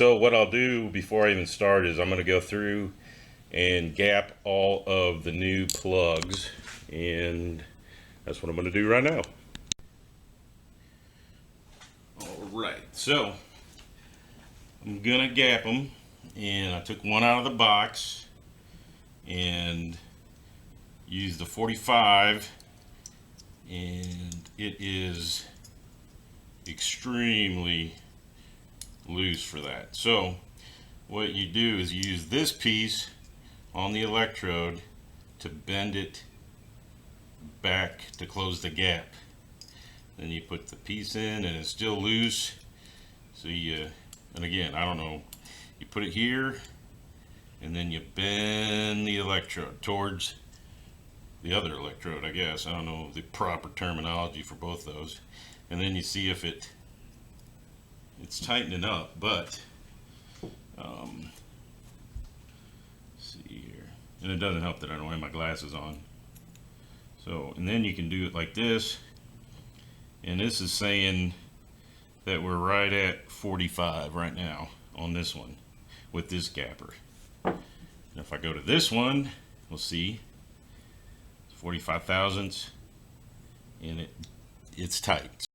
So what I'll do before I even start is I'm going to go through and gap all of the new plugs, and that's what I'm going to do right now. All right, so I'm going to gap them, and I took one out of the box and used the 45, and it is extremely loose for that. So what you do is you use this piece on the electrode to bend it back to close the gap. Then you put the piece in and it's still loose. So and again, I don't know, you put it here and then you bend the electrode towards the other electrode, I guess. I don't know the proper terminology for both those. And then you see if it's tightening up, but see here, and it doesn't help that I don't have my glasses on. So, and then you can do it like this, and this is saying that we're right at 45 right now on this one with this gapper. And if I go to this one, we'll see 45 thousandths, and it's tight.